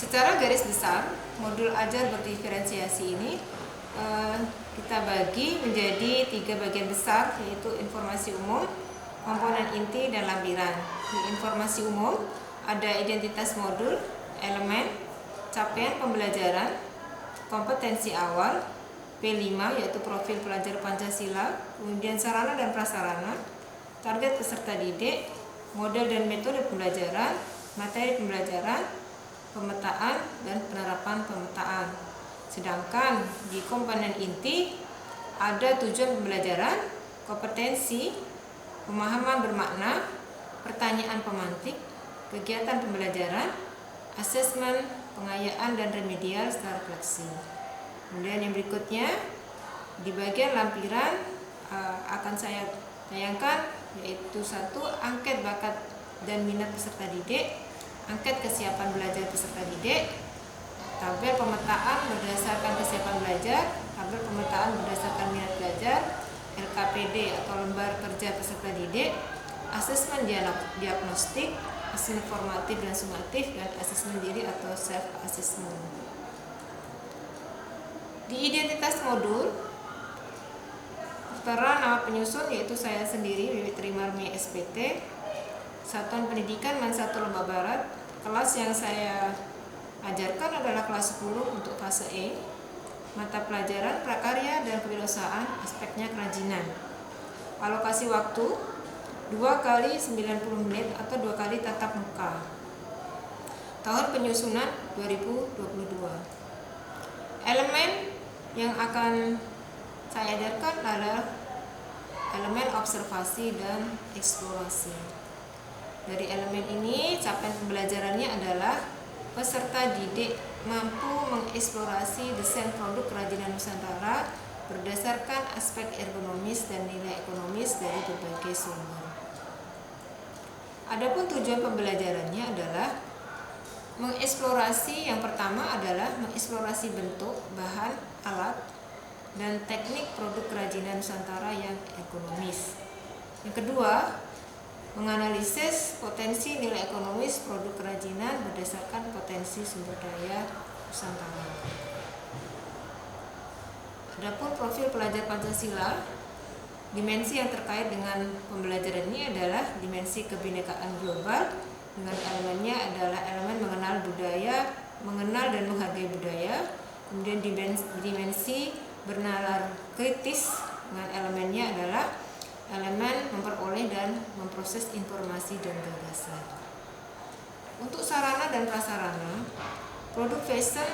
Secara garis besar, modul ajar berdiferensiasi ini kita bagi menjadi 3 bagian besar, yaitu informasi umum, komponen inti, dan lampiran. Di informasi umum ada identitas modul, elemen, capaian pembelajaran, kompetensi awal, P5 yaitu profil pelajar Pancasila, kemudian sarana dan prasarana, target peserta didik, model dan metode pembelajaran, materi pembelajaran, pemetaan, dan penerapan pemetaan. Sedangkan di komponen inti ada tujuan pembelajaran, kompetensi, pemahaman bermakna, pertanyaan pemantik, kegiatan pembelajaran, asesmen, pengayaan, dan remedial secara refleksi. Kemudian yang berikutnya di bagian lampiran akan saya tayangkan, yaitu 1. Angket bakat dan minat peserta didik, angket kesiapan belajar peserta didik, tabel pemetaan berdasarkan kesiapan belajar, tabel pemetaan berdasarkan minat belajar, LKPD atau lembar kerja peserta didik, asesmen diagnostik, asesmen formatif dan sumatif, dan asesmen diri atau self assessment. Di identitas modul tertera nama penyusun, yaitu saya sendiri, Wiwit Trimarmi SPT, Satuan Pendidikan Man 1 Lebak Barat. Kelas yang saya ajarkan adalah kelas 10 untuk fase E. Mata pelajaran prakarya dan kewirausahaan, aspeknya kerajinan. Alokasi waktu 2 kali 90 menit atau 2 kali tatap muka. Tahun penyusunan 2022. Elemen yang akan saya ajarkan adalah elemen observasi dan eksplorasi. Dari elemen ini, capaian pembelajarannya adalah peserta didik mampu mengeksplorasi desain produk kerajinan Nusantara berdasarkan aspek ergonomis dan nilai ekonomis dari berbagai sumber. Adapun tujuan pembelajarannya adalah mengeksplorasi. Yang pertama adalah mengeksplorasi bentuk, bahan, alat, dan teknik produk kerajinan Nusantara yang ekonomis. Yang kedua, menganalisis potensi nilai ekonomis produk kerajinan berdasarkan potensi sumber daya Nusantara. Adapun profil pelajar Pancasila, dimensi yang terkait dengan pembelajaran ini adalah dimensi kebinekaan global, dengan elemennya adalah elemen mengenal budaya, mengenal dan menghargai budaya. Kemudian dimensi bernalar kritis, dengan elemennya adalah elemen memperoleh dan memproses informasi dan gagasan. Untuk sarana dan prasarana, produk fashion,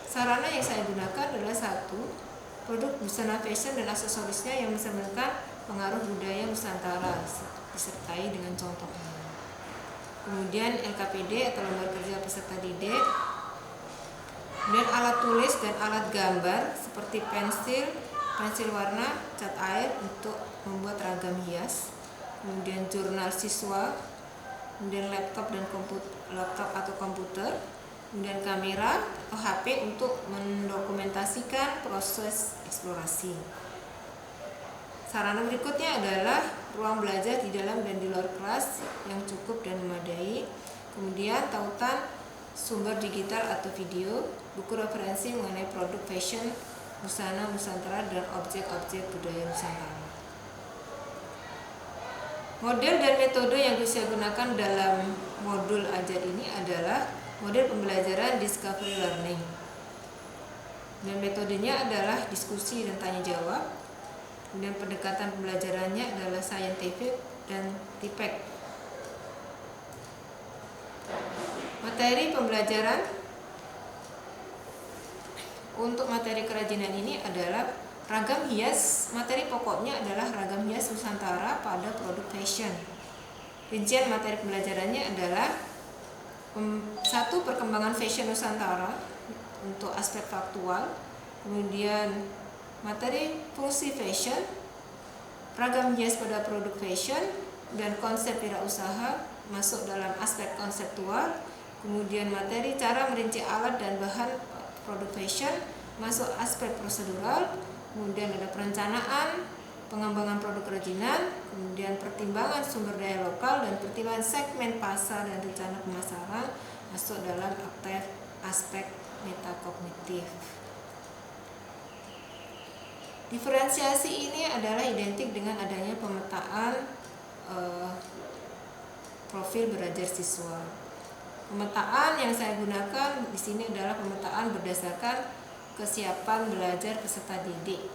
sarana yang saya gunakan adalah 1. Produk busana fashion dan aksesorisnya yang mencerminkan pengaruh budaya Nusantara disertai dengan contohnya. Kemudian LKPD atau lembar kerja peserta didik. Kemudian alat tulis dan alat gambar seperti pensil warna, cat air untuk membuat ragam hias. Kemudian jurnal siswa, kemudian laptop atau komputer, kemudian kamera atau HP untuk mendokumentasikan proses eksplorasi. Sarana berikutnya adalah ruang belajar di dalam dan di luar kelas yang cukup dan memadai. Kemudian tautan sumber digital atau video, buku referensi mengenai produk fashion, busana Nusantara, dan objek-objek budaya Nusantara. Model dan metode yang saya gunakan dalam modul ajar ini adalah model pembelajaran discovery learning. Dan metodenya adalah diskusi dan tanya jawab. Kemudian pendekatan pembelajarannya adalah scientific dan TIPEC. Materi pembelajaran untuk materi kerajinan ini adalah ragam hias. Materi pokoknya adalah ragam hias Nusantara pada produk fashion. Rincian materi pembelajarannya adalah 1. Perkembangan fashion Nusantara untuk aspek faktual. Kemudian materi fungsi fashion, ragam hias pada produk fashion, dan konsep wirausaha masuk dalam aspek konseptual. Kemudian materi cara merinci alat dan bahan produk fashion masuk aspek prosedural. Kemudian ada perencanaan, pengembangan produk kerajinan, kemudian pertimbangan sumber daya lokal, dan pertimbangan segmen pasar dan rencana pemasaran masuk dalam aspek metakognitif. Diferensiasi ini adalah identik dengan adanya pemetaan profil belajar siswa. Pemetaan yang saya gunakan di sini adalah pemetaan berdasarkan kesiapan belajar peserta didik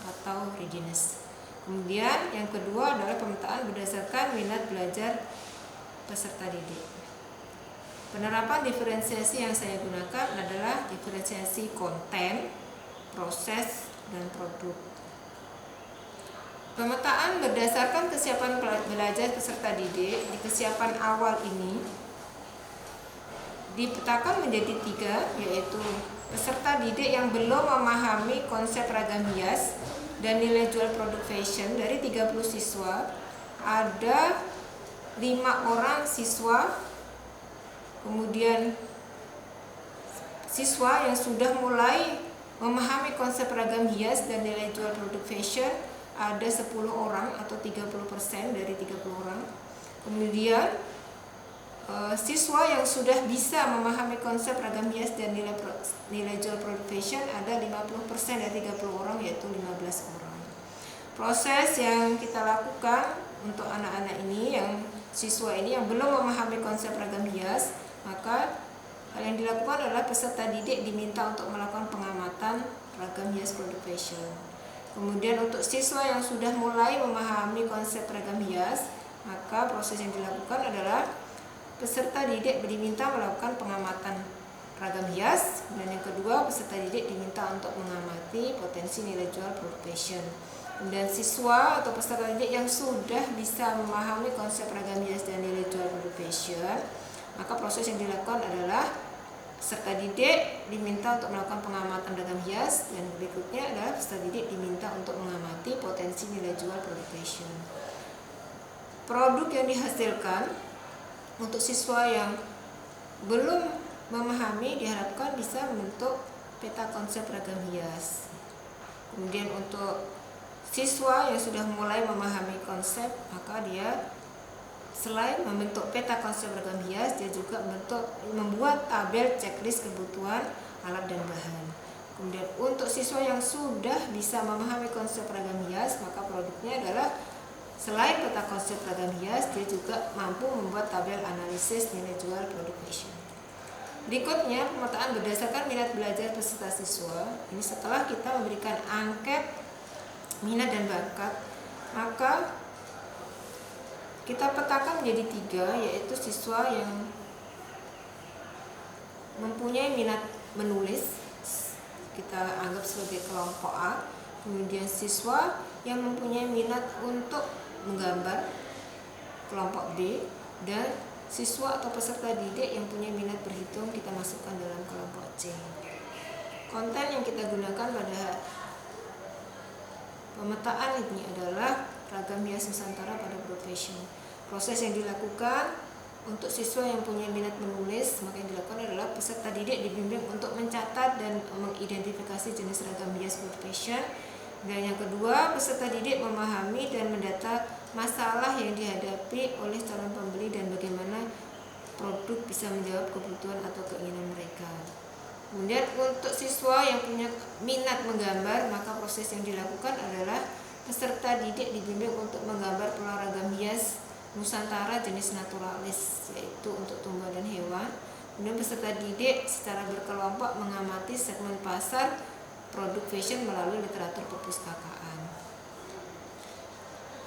atau readiness. Kemudian yang kedua adalah pemetaan berdasarkan minat belajar peserta didik. Penerapan diferensiasi yang saya gunakan adalah diferensiasi konten, proses, dan produk. Pemetaan berdasarkan kesiapan belajar peserta didik di kesiapan awal ini dipetakan menjadi 3, yaitu peserta didik yang belum memahami konsep ragam hias dan nilai jual produk fashion. Dari 30 siswa ada 5 orang siswa, kemudian siswa yang sudah mulai memahami konsep ragam hias dan nilai jual produk fashion ada 10 orang atau 30% dari 30 orang. Kemudian siswa yang sudah bisa memahami konsep ragam hias dan nilai jual produk fashion ada 50% dari 30 orang, yaitu 15 orang. Proses yang kita lakukan untuk anak-anak ini, yang siswa ini yang belum memahami konsep ragam hias, maka hal yang dilakukan adalah peserta didik diminta untuk melakukan pengamatan ragam hias produk fashion. Kemudian untuk siswa yang sudah mulai memahami konsep ragam hias, maka proses yang dilakukan adalah peserta didik diminta melakukan pengamatan ragam hias, dan yang kedua peserta didik diminta untuk mengamati potensi nilai jual produk fashion. Kemudian siswa atau peserta didik yang sudah bisa memahami konsep ragam hias dan nilai jual produk fashion, maka proses yang dilakukan adalah peserta didik diminta untuk melakukan pengamatan ragam hias, dan berikutnya adalah peserta didik diminta untuk mengamati potensi nilai jual produk fashion. Produk yang dihasilkan untuk siswa yang belum memahami diharapkan bisa membentuk peta konsep ragam hias. Kemudian untuk siswa yang sudah mulai memahami konsep, maka dia selain membentuk peta konsep ragam hias, dia juga membuat tabel checklist kebutuhan alat dan bahan. Kemudian untuk siswa yang sudah bisa memahami konsep ragam hias, maka produknya adalah selain peta konsep ragam hias, dia juga mampu membuat tabel analisis nilai jual produk fashion. Berikutnya, pemetaan berdasarkan minat belajar peserta siswa. Ini setelah kita memberikan angket minat dan bakat, maka kita petakan menjadi 3, yaitu siswa yang mempunyai minat menulis, kita anggap sebagai kelompok A. Kemudian siswa yang mempunyai minat untuk menggambar, kelompok B. Dan siswa atau peserta didik yang punya minat berhitung, kita masukkan dalam kelompok C. Konten yang kita gunakan pada pemetaan ini adalah ragam hias Nusantara pada profession. Proses yang dilakukan untuk siswa yang punya minat menulis, maka yang dilakukan adalah peserta didik dibimbing untuk mencatat dan mengidentifikasi jenis ragam hias profession. Dan yang kedua, peserta didik memahami dan mendata masalah yang dihadapi oleh calon pembeli dan bagaimana produk bisa menjawab kebutuhan atau keinginan mereka. Kemudian untuk siswa yang punya minat menggambar, maka proses yang dilakukan adalah peserta didik dibimbing untuk menggambar pola ragam hias Nusantara jenis naturalis, yaitu untuk tumbuhan dan hewan. Kemudian peserta didik secara berkelompok mengamati segmen pasar produk fashion melalui literatur perpustakaan.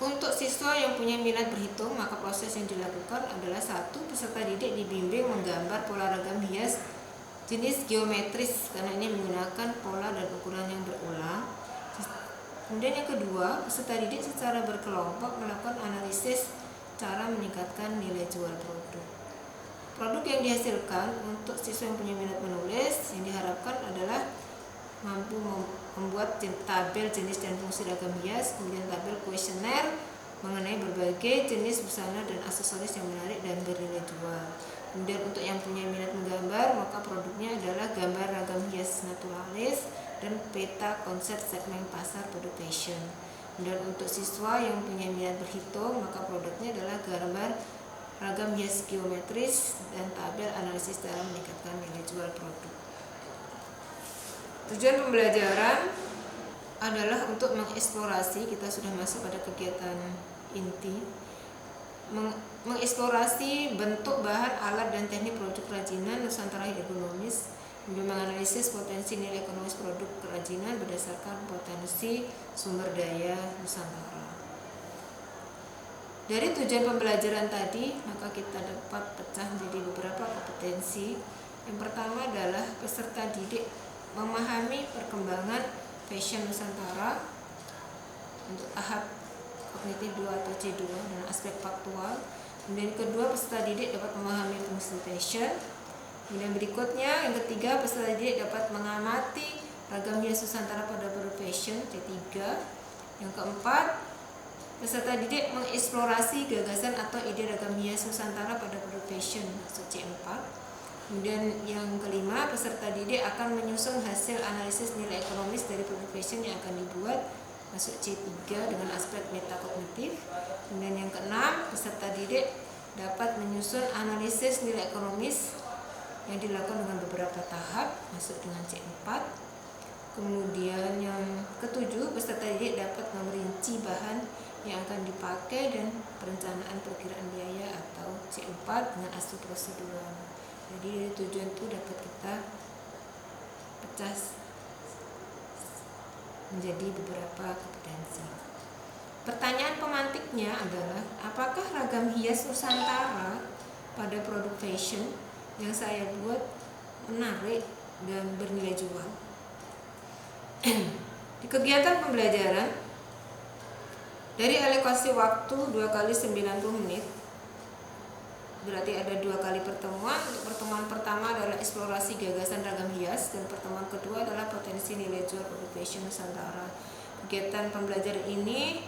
Untuk siswa yang punya minat berhitung, maka proses yang dilakukan adalah 1. Peserta didik dibimbing menggambar pola ragam hias jenis geometris, karena ini menggunakan pola dan ukuran yang berulang. Kemudian yang kedua, peserta didik secara berkelompok melakukan analisis cara meningkatkan nilai jual produk. Produk yang dihasilkan untuk siswa yang punya minat menulis, yang diharapkan adalah mampu membuat tabel jenis dan fungsi ragam hias, kemudian tabel kuesioner mengenai berbagai jenis busana dan aksesoris yang menarik dan bernilai jual. Kemudian untuk yang punya minat menggambar, maka produknya adalah gambar ragam hias naturalis dan peta konsep segmen pasar produk fashion. Dan untuk siswa yang punya minat berhitung, maka produknya adalah gambar ragam hias geometris dan tabel analisis dalam meningkatkan nilai jual produk. Tujuan pembelajaran adalah untuk mengeksplorasi, kita sudah masuk pada kegiatan inti, mengeksplorasi bentuk, bahan, alat, dan teknik produk kerajinan Nusantara ergonomis, menganalisis potensi nilai ekonomis produk kerajinan berdasarkan potensi sumber daya Nusantara. Dari tujuan pembelajaran tadi, maka kita dapat pecah menjadi beberapa kompetensi. Yang pertama adalah peserta didik memahami perkembangan fashion Nusantara untuk tahap kognitif 2 atau C2 dan aspek faktual. Kemudian kedua, peserta didik dapat memahami fungsi fashion. Kemudian berikutnya, yang ketiga, peserta didik dapat mengamati ragam hias Nusantara pada produk fashion C3. Yang keempat, peserta didik mengeksplorasi gagasan atau ide ragam hias Nusantara pada produk fashion masuk C4. Kemudian yang kelima, peserta didik akan menyusun hasil analisis nilai ekonomis dari produk fashion yang akan dibuat masuk C3 dengan aspek metakognitif. Kemudian yang keenam, peserta didik dapat menyusun analisis nilai ekonomis yang dilakukan dengan beberapa tahap masuk dengan C4. Kemudian yang ketujuh, peserta didik dapat merinci bahan yang akan dipakai dan perencanaan perkiraan biaya atau C4 dengan aspek prosedural. Jadi dari tujuan itu dapat kita pecah menjadi beberapa kompetensi. Pertanyaan pemantiknya adalah, apakah ragam hias Nusantara pada produk fashion yang saya buat menarik dan bernilai jual? Di kegiatan pembelajaran, dari alokasi waktu 2 kali 90 menit, berarti ada 2 kali pertemuan. Untuk pertemuan pertama adalah eksplorasi gagasan ragam hias, dan pertemuan kedua adalah potensi nilai jual produk fashion Nusantara. Kegiatan pembelajaran ini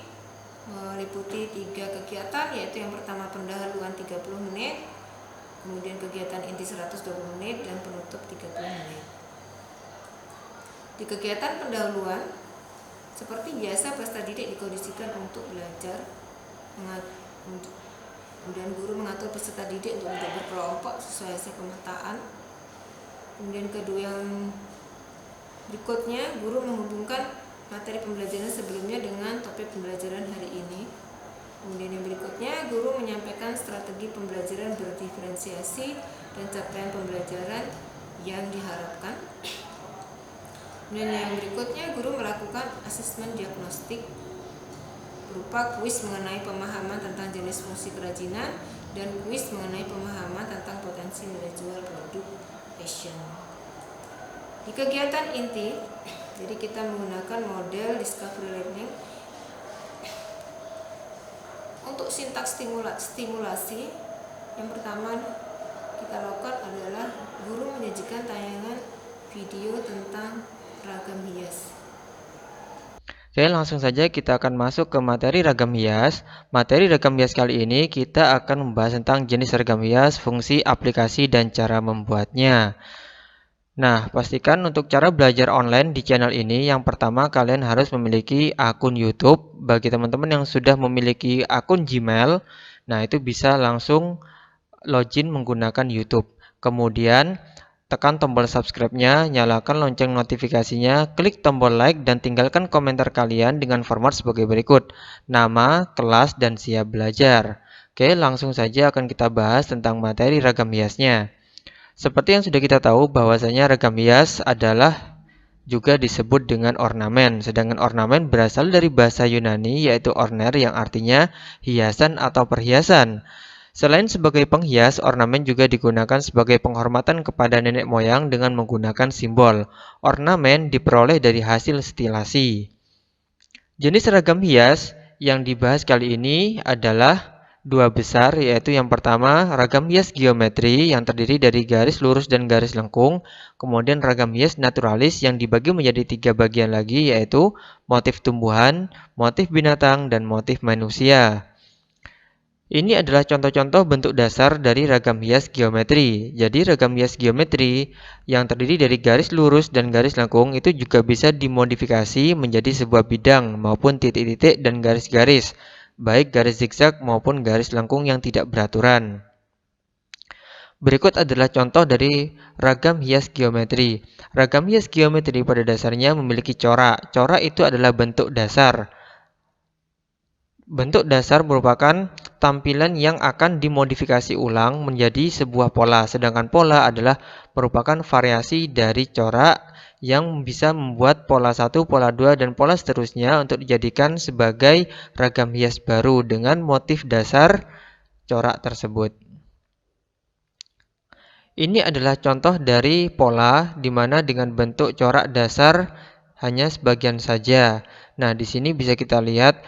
meliputi 3 kegiatan, yaitu yang pertama pendahuluan 30 menit, kemudian kegiatan inti 120 menit, dan penutup 30 menit. Di kegiatan pendahuluan, seperti biasa, peserta didik dikondisikan untuk belajar. Kemudian guru mengatur peserta didik untuk belajar berkelompok sesuai hasil pemetaan. Kemudian kedua, yang berikutnya, guru menghubungkan materi pembelajaran sebelumnya dengan topik pembelajaran hari ini. Kemudian yang berikutnya, guru menyampaikan strategi pembelajaran berdiferensiasi dan capaian pembelajaran yang diharapkan. Kemudian yang berikutnya, guru melakukan asesmen diagnostik berupa kuis mengenai pemahaman tentang jenis fungsi kerajinan dan kuis mengenai pemahaman tentang potensi nilai jual produk fashion. Di kegiatan inti, jadi kita menggunakan model discovery learning. Untuk sintaks stimulasi, yang pertama kita lakukan adalah guru menyajikan tayangan video tentang ragam hias. Oke, langsung saja kita akan masuk ke materi ragam hias. Materi ragam hias kali ini kita akan membahas tentang jenis ragam hias, fungsi, aplikasi, dan cara membuatnya. Nah, pastikan untuk cara belajar online di channel ini, yang pertama kalian harus memiliki akun YouTube. Bagi teman-teman yang sudah memiliki akun Gmail, nah itu bisa langsung login menggunakan YouTube. Kemudian tekan tombol subscribe-nya, nyalakan lonceng notifikasinya, klik tombol like, dan tinggalkan komentar kalian dengan format sebagai berikut: nama, kelas, dan siap belajar. Oke, langsung saja akan kita bahas tentang materi ragam hiasnya. Seperti yang sudah kita tahu bahwasanya ragam hias adalah juga disebut dengan ornamen. Sedangkan ornamen berasal dari bahasa Yunani, yaitu orner, yang artinya hiasan atau perhiasan. Selain sebagai penghias, ornamen juga digunakan sebagai penghormatan kepada nenek moyang dengan menggunakan simbol. Ornamen diperoleh dari hasil stilasi. Jenis ragam hias yang dibahas kali ini adalah 2 besar, yaitu yang pertama ragam hias geometri yang terdiri dari garis lurus dan garis lengkung. Kemudian ragam hias naturalis yang dibagi menjadi 3 bagian lagi, yaitu motif tumbuhan, motif binatang, dan motif manusia. Ini adalah contoh-contoh bentuk dasar dari ragam hias geometri. Jadi ragam hias geometri yang terdiri dari garis lurus dan garis lengkung itu juga bisa dimodifikasi menjadi sebuah bidang maupun titik-titik dan garis-garis, baik garis zigzag maupun garis lengkung yang tidak beraturan. Berikut adalah contoh dari ragam hias geometri. Ragam hias geometri pada dasarnya memiliki corak. Corak itu adalah bentuk dasar. Bentuk dasar merupakan tampilan yang akan dimodifikasi ulang menjadi sebuah pola, sedangkan pola adalah merupakan variasi dari corak yang bisa membuat pola 1, pola 2, dan pola seterusnya untuk dijadikan sebagai ragam hias baru dengan motif dasar corak tersebut. Ini adalah contoh dari pola di mana dengan bentuk corak dasar hanya sebagian saja. Nah, di sini bisa kita lihat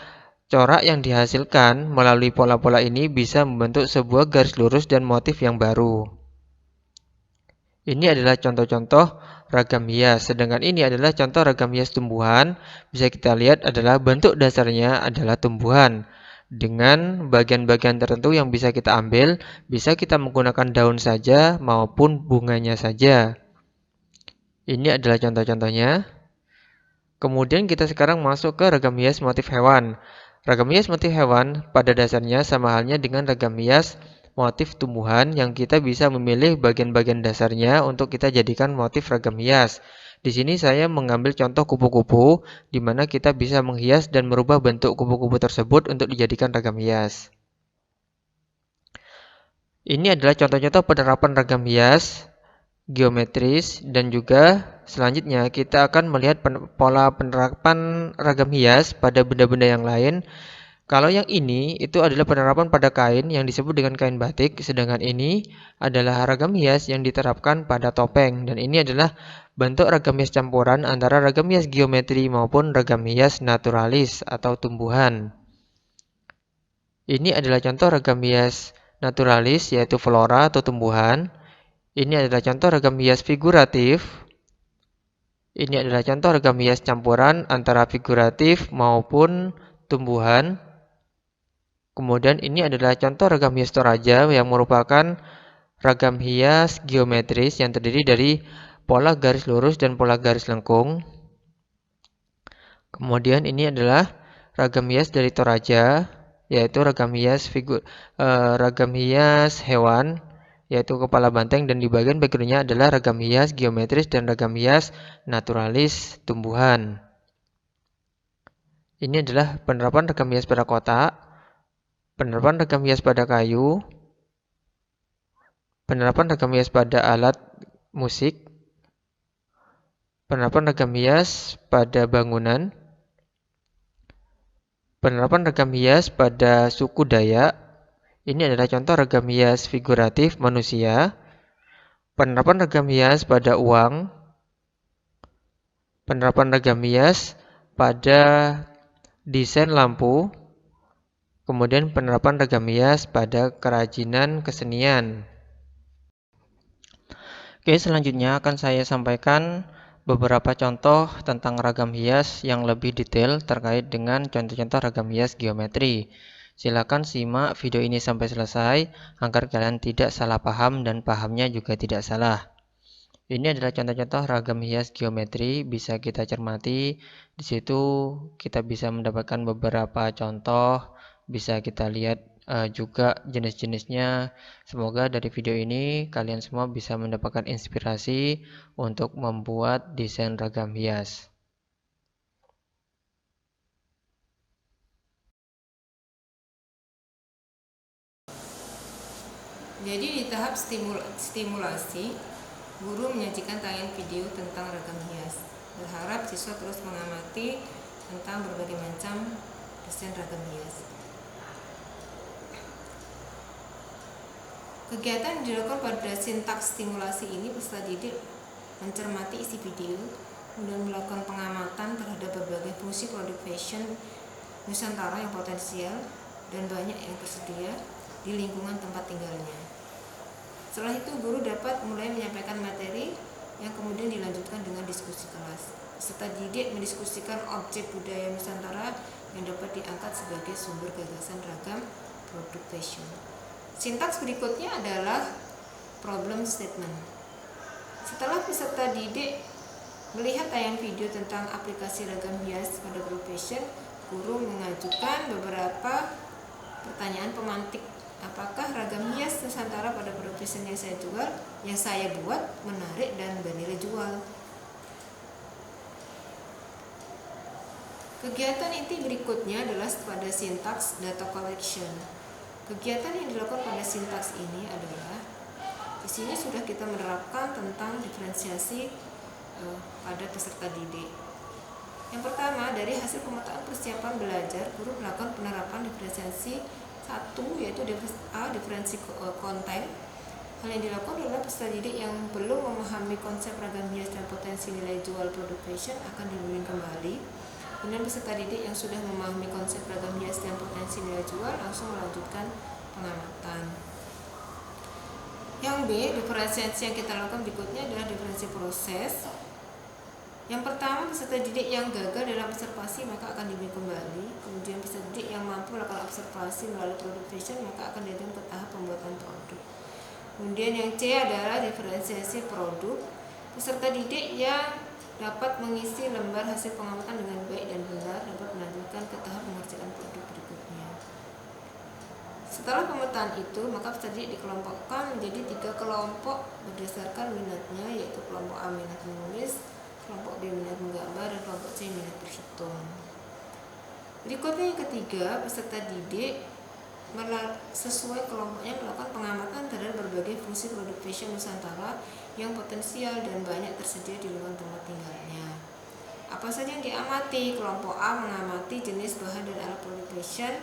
corak yang dihasilkan melalui pola-pola ini bisa membentuk sebuah garis lurus dan motif yang baru. Ini adalah contoh-contoh ragam hias, sedangkan ini adalah contoh ragam hias tumbuhan. Bisa kita lihat adalah bentuk dasarnya adalah tumbuhan. Dengan bagian-bagian tertentu yang bisa kita ambil, bisa kita menggunakan daun saja maupun bunganya saja. Ini adalah contoh-contohnya. Kemudian kita sekarang masuk ke ragam hias motif hewan. Ragam hias motif hewan pada dasarnya sama halnya dengan ragam hias motif tumbuhan yang kita bisa memilih bagian-bagian dasarnya untuk kita jadikan motif ragam hias. Di sini saya mengambil contoh kupu-kupu di mana kita bisa menghias dan merubah bentuk kupu-kupu tersebut untuk dijadikan ragam hias. Ini adalah contoh-contoh penerapan ragam hias geometris, dan juga selanjutnya kita akan melihat pola penerapan ragam hias pada benda-benda yang lain. Kalau yang ini itu adalah penerapan pada kain yang disebut dengan kain batik, sedangkan ini adalah ragam hias yang diterapkan pada topeng, dan ini adalah bentuk ragam hias campuran antara ragam hias geometri maupun ragam hias naturalis atau tumbuhan. Ini adalah contoh ragam hias naturalis yaitu flora atau tumbuhan. Ini adalah contoh ragam hias figuratif. Ini adalah contoh ragam hias campuran antara figuratif maupun tumbuhan. Kemudian ini adalah contoh ragam hias toraja yang merupakan ragam hias geometris yang terdiri dari pola garis lurus dan pola garis lengkung. Kemudian ini adalah ragam hias dari toraja, yaitu ragam hias hewan, yaitu kepala banteng, dan di bagian backgroundnya adalah ragam hias geometris dan ragam hias naturalis tumbuhan. Ini adalah penerapan ragam hias pada kotak, penerapan ragam hias pada kayu, penerapan ragam hias pada alat musik, penerapan ragam hias pada bangunan, penerapan ragam hias pada suku Dayak. Ini adalah contoh ragam hias figuratif manusia. Penerapan ragam hias pada uang. Penerapan ragam hias pada desain lampu. Kemudian penerapan ragam hias pada kerajinan kesenian. Oke, selanjutnya akan saya sampaikan beberapa contoh tentang ragam hias yang lebih detail terkait dengan contoh-contoh ragam hias geometri. Silakan simak video ini sampai selesai agar kalian tidak salah paham dan pahamnya juga tidak salah. Ini adalah contoh-contoh ragam hias geometri, bisa kita cermati. Di situ kita bisa mendapatkan beberapa contoh, bisa kita lihat juga jenis-jenisnya. Semoga dari video ini kalian semua bisa mendapatkan inspirasi untuk membuat desain ragam hias. Jadi di tahap stimulasi, guru menyajikan tayangan video tentang ragam hias. Berharap siswa terus mengamati tentang berbagai macam desain ragam hias. Kegiatan yang dilakukan pada sintaks stimulasi ini peserta didik mencermati isi video, kemudian melakukan pengamatan terhadap berbagai fungsi produk fashion Nusantara yang potensial dan banyak yang tersedia di lingkungan tempat tinggalnya. Setelah itu, guru dapat mulai menyampaikan materi yang kemudian dilanjutkan dengan diskusi kelas. Peserta didik mendiskusikan objek budaya Nusantara yang dapat diangkat sebagai sumber gagasan ragam produk fashion. Sintaks berikutnya adalah problem statement. Setelah peserta didik melihat tayang video tentang aplikasi ragam hias pada produk fashion, guru mengajukan beberapa pertanyaan pemantik. Apakah ragam hias Nusantara pada produk fashion yang saya buat menarik dan bernilai jual? Kegiatan inti berikutnya adalah pada sintaks data collection. Kegiatan yang dilakukan pada sintaks ini adalah, di sini sudah kita menerapkan tentang diferensiasi pada peserta didik. Yang pertama, dari hasil pemetaan persiapan belajar, guru melakukan penerapan diferensiasi 1, yaitu diferensi konten. Hal yang dilakukan adalah peserta didik yang belum memahami konsep ragam hias dan potensi nilai jual produk fashion akan dibimbing kembali. Kemudian peserta didik yang sudah memahami konsep ragam hias dan potensi nilai jual langsung melanjutkan pengamatan. Yang B, diferensiasi yang kita lakukan berikutnya adalah diferensi proses. Yang pertama, peserta didik yang gagal dalam observasi maka akan dibimbing kembali. Kemudian peserta didik yang mampu melakukan observasi melalui produk fashion maka akan dilanjutkan ke tahap pembuatan produk. Kemudian yang C adalah diferensiasi produk. Peserta didik yang dapat mengisi lembar hasil pengamatan dengan baik dan benar dapat melanjutkan ke tahap mengerjakan produk berikutnya. Setelah pemetaan itu, maka peserta didik dikelompokkan menjadi 3 kelompok berdasarkan minatnya, yaitu kelompok A minat menulis, kelompok B minat menggambar, dan kelompok C minat berhitung. Berikutnya yang ketiga, peserta didik sesuai kelompoknya melakukan pengamatan terhadap berbagai fungsi produk fashion Nusantara yang potensial dan banyak tersedia di lingkungan tempat tinggalnya. Apa saja yang diamati? Kelompok A mengamati jenis bahan dan alat produk fashion,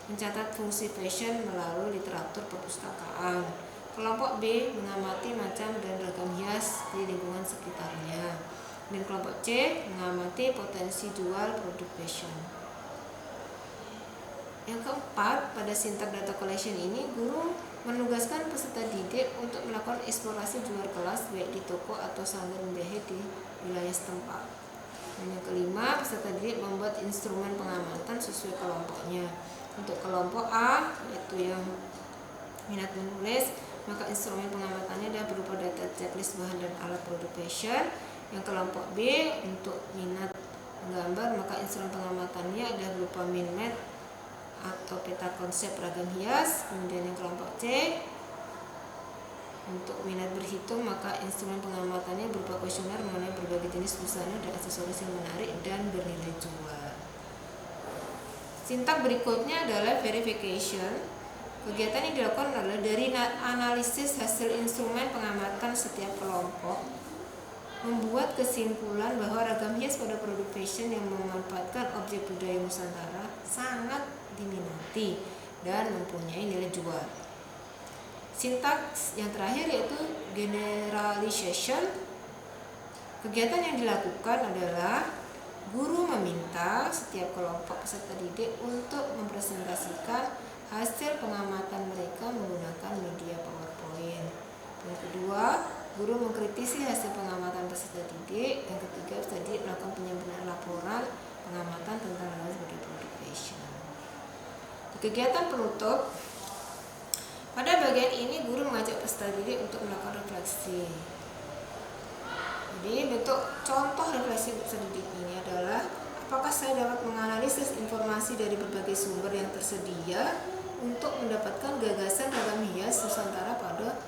mencatat fungsi fashion melalui literatur perpustakaan. Kelompok B mengamati macam dan ragam hias di lingkungan sekitarnya. Dan kelompok C mengamati potensi jual produk fashion. Yang keempat, pada sintaks data collection ini, guru menugaskan peserta didik untuk melakukan eksplorasi di luar kelas, baik di toko atau sanggar menjahit di wilayah setempat. Dan yang kelima, peserta didik membuat instrumen pengamatan sesuai kelompoknya. Untuk kelompok A, yaitu yang minat menulis, maka instrumen pengamatannya adalah berupa data checklist bahan dan alat produk fashion. Yang kelompok B, untuk minat menggambar, maka instrumen pengamatannya adalah berupa min map atau peta konsep ragam hias. Kemudian yang kelompok C, untuk minat berhitung, maka instrumen pengamatannya berupa kuesioner mengenai berbagai jenis busana dan aksesoris yang menarik dan bernilai jual. Sintaks berikutnya adalah verification. Kegiatan yang dilakukan adalah dari analisis hasil instrumen pengamatan setiap kelompok, membuat kesimpulan bahwa ragam hias pada produk fashion yang memanfaatkan objek budaya Nusantara sangat diminati dan mempunyai nilai jual. Sintaks yang terakhir yaitu generalization. Kegiatan yang dilakukan adalah guru meminta setiap kelompok peserta didik untuk mempresentasikan hasil pengamatan mereka menggunakan media PowerPoint. Yang kedua, guru mengkritisi hasil pengamatan peserta didik. Yang ketiga, peserta didik melakukan penyempurnaan laporan pengamatan tentang ragam produk fashion. Di kegiatan penutup, pada bagian ini guru mengajak peserta didik untuk melakukan refleksi. Jadi bentuk contoh refleksi peserta didik ini adalah, apakah saya dapat menganalisis informasi dari berbagai sumber yang tersedia untuk mendapatkan gagasan ragam hias Nusantara pada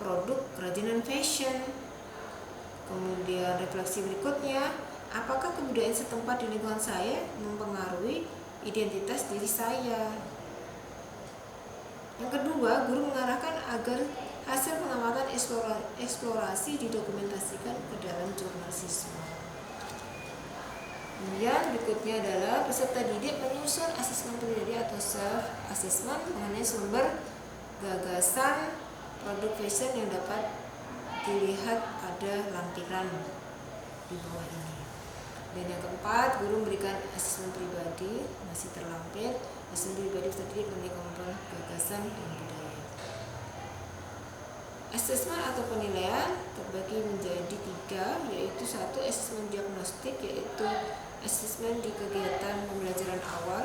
produk kerajinan fashion. Kemudian refleksi berikutnya, apakah kebudayaan setempat di lingkungan saya mempengaruhi identitas diri saya. Yang kedua, guru mengarahkan agar hasil pengamatan eksplorasi didokumentasikan ke dalam jurnal siswa. Kemudian berikutnya adalah peserta didik menyusun asesmen pribadi atau self assessment mengenai sumber gagasan produk fashion yang dapat dilihat pada lampiran di bawah ini. Dan yang keempat, guru memberikan asesmen pribadi, masih terlampir asesmen pribadi peserta didik mengenai kemampuan gagasan dan budaya. Asesmen atau penilaian terbagi menjadi 3, yaitu 1 asesmen diagnostik, yaitu asesmen di kegiatan pembelajaran awal,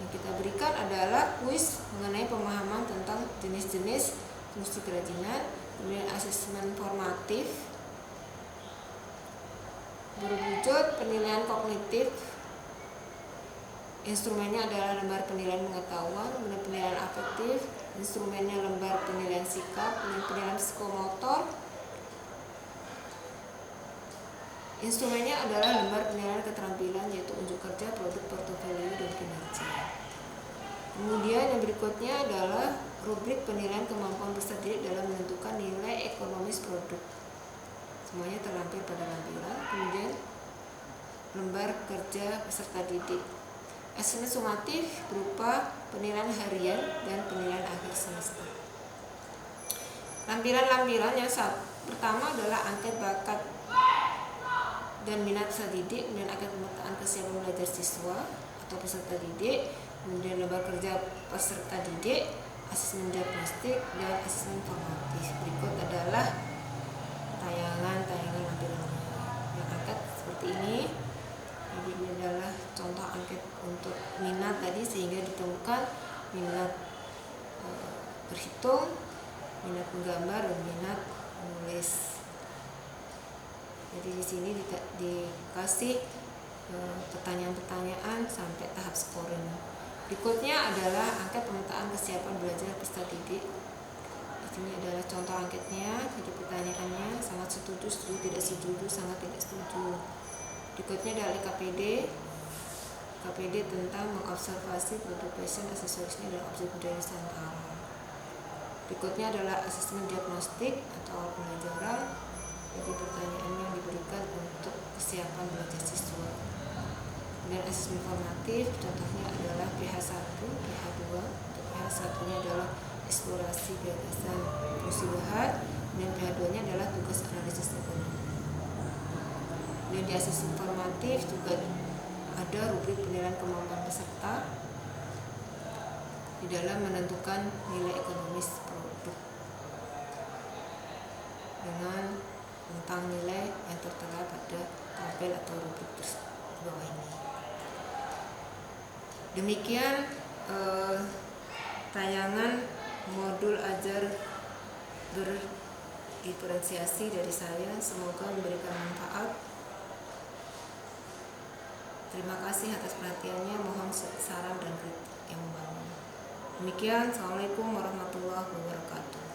Yang kita berikan adalah kuis mengenai pemahaman tentang jenis-jenis fungsi kerajinan, kemudian asesmen formatif berwujud penilaian kognitif. Instrumennya adalah lembar penilaian pengetahuan, kemudian penilaian afektif, instrumennya lembar penilaian sikap, kemudian penilaian psikomotor. Instrumennya adalah lembar penilaian keterampilan, yaitu unjuk kerja, produk, portofolio, dan kinerja. Kemudian yang berikutnya adalah rubrik penilaian kemampuan peserta didik dalam menentukan nilai ekonomis produk. Semuanya terlampir pada lampiran. Kemudian lembar kerja peserta didik. Asesmen sumatif berupa penilaian harian dan penilaian akhir semester. Lampiran-lampiran yang pertama adalah angket bakat dan minat peserta didik, kemudian angket pemetaan kesiapan belajar siswa atau peserta didik, kemudian lembar kerja peserta didik, asesmen diagnostik, dan asesmen formatif. Berikut adalah tayangan lampirannya. Yang angket seperti ini. Jadi ini adalah contoh angket untuk minat tadi, sehingga ditemukan minat berhitung, minat menggambar, dan minat menulis. Jadi di sini dikasih pertanyaan-pertanyaan sampai tahap scoring. Berikutnya adalah angket pemetaan kesiapan belajar peserta didik. Di sini adalah contoh angketnya. Jadi pertanyaannya sangat setuju, setuju, tidak setuju, sangat tidak setuju. Berikutnya adalah KPD tentang mengobservasi produk fashion, aksesorisnya, dan objek budaya Nusantara. Berikutnya adalah asesmen diagnostik atau pembelajaran. Jadi pertanyaannya yang diberikan untuk kesiapan belajar siswa. Kemudian asesmen formatif, contohnya adalah PH1, PH2. Untuk PH1-nya adalah eksplorasi gagasan fungsi bahan, dan PH2-nya adalah tugas analisis ekonomi. Dan di asesmen formatif juga ada rubrik penilaian kemampuan peserta di dalam menentukan nilai ekonomis produk dengan tentang nilai yang tertera pada tabel atau rubrik di bawah ini. Demikian tayangan modul ajar berdiferensiasi dari saya. Semoga memberikan manfaat. Terima kasih atas perhatiannya. Mohon saran dan kritik yang membangun. Demikian, Assalamualaikum warahmatullahi wabarakatuh.